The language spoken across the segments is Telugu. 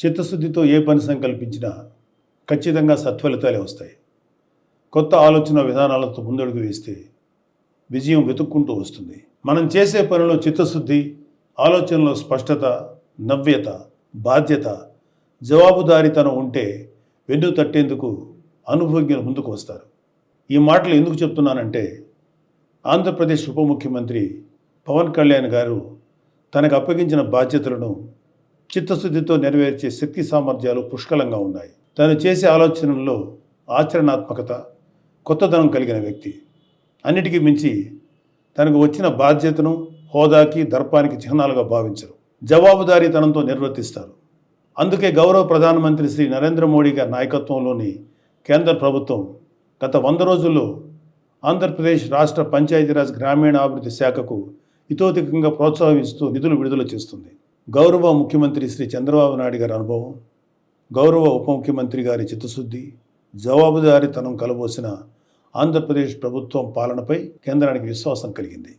చిత్తశుద్ధితో ఏ పని సంకల్పించినా ఖచ్చితంగా సత్ఫలితాలే వస్తాయి. కొత్త ఆలోచన విధానాలతో ముందడుగు వేస్తే విజయం వెతుక్కుంటూ వస్తుంది. మనం చేసే పనిలో చిత్తశుద్ధి, ఆలోచనలో స్పష్టత, నవ్యత, బాధ్యత, జవాబుదారీతనం ఉంటే వెన్ను తట్టేందుకు అనుభవజ్ఞులు ముందుకు వస్తారు. ఈ మాటలు ఎందుకు చెప్తున్నానంటే, ఆంధ్రప్రదేశ్ ఉప ముఖ్యమంత్రి పవన్ కళ్యాణ్ గారు తనకు అప్పగించిన బాధ్యతలను చిత్తశుద్ధితో నెరవేర్చే శక్తి సామర్థ్యాలు పుష్కలంగా ఉన్నాయి. తను చేసే ఆలోచనల్లో ఆచరణాత్మకత, కొత్తదనం కలిగిన వ్యక్తి. అన్నిటికీ మించి తనకు వచ్చిన బాధ్యతను హోదాకి, దర్పానికి చిహ్నాలుగా భావించరు. జవాబుదారీతనంతో నిర్వర్తిస్తారు. అందుకే గౌరవ ప్రధానమంత్రి శ్రీ నరేంద్ర మోడీ గారి నాయకత్వంలోని కేంద్ర ప్రభుత్వం గత 100 రోజుల్లో ఆంధ్రప్రదేశ్ రాష్ట్ర పంచాయతీరాజ్ గ్రామీణాభివృద్ధి శాఖకు ఇతోధికంగా ప్రోత్సహిస్తూ నిధులు విడుదల చేస్తుంది. గౌరవ ముఖ్యమంత్రి శ్రీ చంద్రబాబు నాయుడు గారి అనుభవం, గౌరవ ఉప ముఖ్యమంత్రి గారి చిత్తశుద్ధి, జవాబుదారీతనం కలబోసిన ఆంధ్రప్రదేశ్ ప్రభుత్వం పాలనపై కేంద్రానికి విశ్వాసం కలిగింది.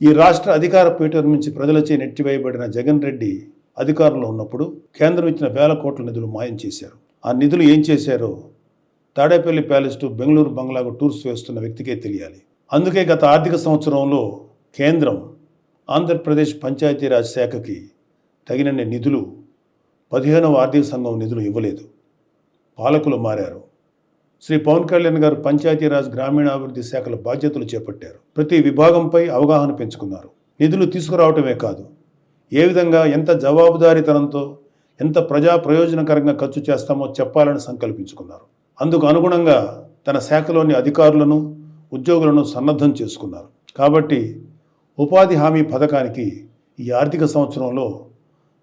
ఈ రాష్ట్ర అధికార పీఠం నుంచి ప్రజలచే నెట్టివేయబడిన జగన్ రెడ్డి అధికారంలో ఉన్నప్పుడు కేంద్రం ఇచ్చిన వేల కోట్ల నిధులు మాయం చేశారు. ఆ నిధులు ఏం చేశారో తాడేపల్లి ప్యాలెస్ టు బెంగళూరు బంగ్లాకు టూర్స్ వేస్తున్న వ్యక్తికే తెలియాలి. అందుకే గత ఆర్థిక సంవత్సరంలో కేంద్రం ఆంధ్రప్రదేశ్ పంచాయతీరాజ్ శాఖకి తగినన్ని నిధులు 15వ ఆర్థిక సంఘం నిధులు ఇవ్వలేదు. పాలకులు మారారు. శ్రీ పవన్ కళ్యాణ్ గారు పంచాయతీరాజ్ గ్రామీణాభివృద్ధి శాఖల బాధ్యతలు చేపట్టారు. ప్రతి విభాగంపై అవగాహన పెంచుకున్నారు. నిధులు తీసుకురావటమే కాదు, ఏ విధంగా ఎంత జవాబుదారీతనంతో ఎంత ప్రజా ప్రయోజనకరంగా ఖర్చు చేస్తామో చెప్పాలని సంకల్పించుకున్నారు. అందుకు అనుగుణంగా తన శాఖలోని అధికారులను, ఉద్యోగులను సన్నద్ధం చేసుకున్నారు. కాబట్టి ఉపాధి హామీ పథకానికి ఈ ఆర్థిక సంవత్సరంలో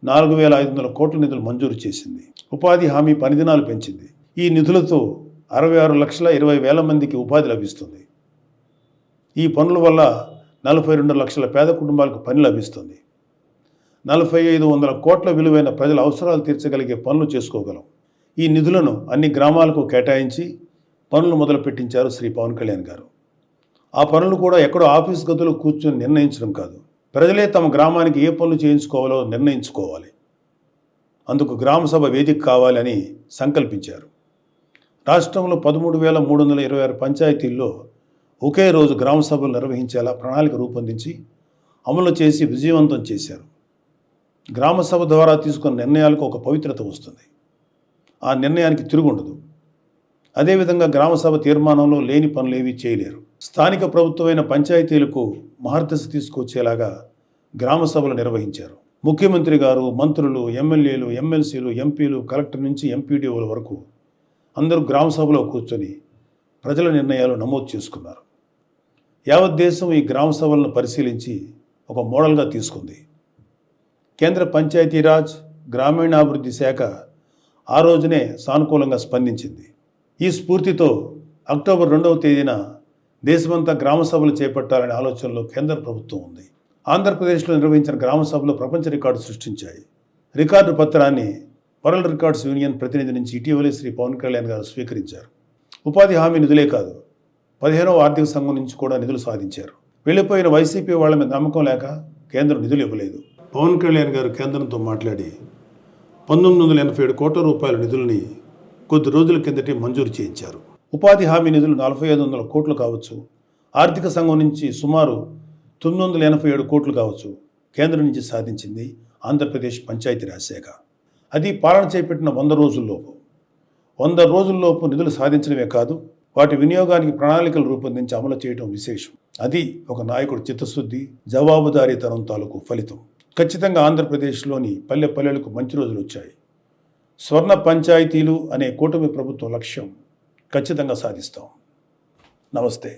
4,500 కోట్ల నిధులు మంజూరు చేసింది. ఉపాధి హామీ పని దినాలు పెంచింది. ఈ నిధులతో 66,20,000 మందికి ఉపాధి లభిస్తుంది. ఈ పనుల వల్ల 42 లక్షల పేద కుటుంబాలకు పని లభిస్తుంది. 4,500 కోట్ల విలువైన ప్రజల అవసరాలు తీర్చగలిగే పనులు చేసుకోగలం. ఈ నిధులను అన్ని గ్రామాలకు కేటాయించి పనులు మొదలు పెట్టించారు శ్రీ పవన్ కళ్యాణ్ గారు. ఆ పనులు కూడా ఎక్కడో ఆఫీస్ గదులు కూర్చొని నిర్ణయించడం కాదు, ప్రజలే తమ గ్రామానికి ఏ పనులు చేయించుకోవాలో నిర్ణయించుకోవాలి. అందుకు గ్రామసభ వేదిక కావాలని సంకల్పించారు. రాష్ట్రంలో 13,326 పంచాయతీల్లో ఒకే రోజు గ్రామసభలు నిర్వహించేలా ప్రణాళిక రూపొందించి అమలు చేసి విజయవంతం చేశారు. గ్రామసభ ద్వారా తీసుకున్న నిర్ణయాలకు ఒక పవిత్రత వస్తుంది. ఆ నిర్ణయానికి తిరుగుండదు. అదేవిధంగా గ్రామసభ తీర్మానంలో లేని పనులేవీ చేయలేరు. స్థానిక ప్రభుత్వమైన పంచాయతీలకు మహర్దశ తీసుకొచ్చేలాగా గ్రామసభలు నిర్వహించారు. ముఖ్యమంత్రి గారు, మంత్రులు, ఎమ్మెల్యేలు, ఎమ్మెల్సీలు, ఎంపీలు, కలెక్టర్ నుంచి ఎంపీడీఓల వరకు అందరూ గ్రామసభలో కూర్చొని ప్రజల నిర్ణయాలు నమోదు చేసుకున్నారు. యావత్ దేశం ఈ గ్రామసభలను పరిశీలించి ఒక మోడల్గా తీసుకుంది. కేంద్ర పంచాయతీరాజ్ గ్రామీణాభివృద్ధి శాఖ ఆ రోజునే సానుకూలంగా స్పందించింది. ఈ స్ఫూర్తితో అక్టోబర్ 2వ తేదీన దేశమంతా గ్రామసభలు చేపట్టాలనే ఆలోచనలో కేంద్ర ప్రభుత్వం ఉంది. ఆంధ్రప్రదేశ్లో నిర్వహించిన గ్రామసభలు ప్రపంచ రికార్డు సృష్టించాయి. రికార్డు పత్రాన్ని వరల్డ్ రికార్డ్స్ యూనియన్ ప్రతినిధి నుంచి ఇటీవలే శ్రీ పవన్ కళ్యాణ్ గారు స్వీకరించారు. ఉపాధి హామీ నిధులే కాదు, 15వ ఆర్థిక సంఘం నుంచి కూడా నిధులు సాధించారు. వెళ్ళిపోయిన వైసీపీ వాళ్ళ మీద నమ్మకం లేక కేంద్రం నిధులు ఇవ్వలేదు. పవన్ కళ్యాణ్ గారు కేంద్రంతో మాట్లాడి 1987 కోట్ల రూపాయల నిధులని కొద్ది రోజుల కిందటే మంజూరు చేయించారు. ఉపాధి హామీ నిధులు 4,500 కోట్లు కావచ్చు, ఆర్థిక సంఘం నుంచి సుమారు 987 కోట్లు కావచ్చు, కేంద్రం నుంచి సాధించింది ఆంధ్రప్రదేశ్ పంచాయతీరాజ్ శాఖ. అది పాలన చేపట్టిన 100 రోజుల్లోపు. 100 రోజుల్లోపు నిధులు సాధించడమే కాదు, వాటి వినియోగానికి ప్రణాళికలు రూపొందించి అమలు చేయడం విశేషం. అది ఒక నాయకుడు చిత్తశుద్ధి, జవాబుదారీతనం తాలూకు ఫలితం. ఖచ్చితంగా ఆంధ్రప్రదేశ్లోని పల్లె పల్లెలకు మంచి రోజులు వచ్చాయి. స్వర్ణ పంచాయతీలు అనే కూటమి ప్రభుత్వం లక్ష్యం ఖచ్చితంగా సాధిస్తాం. నమస్తే.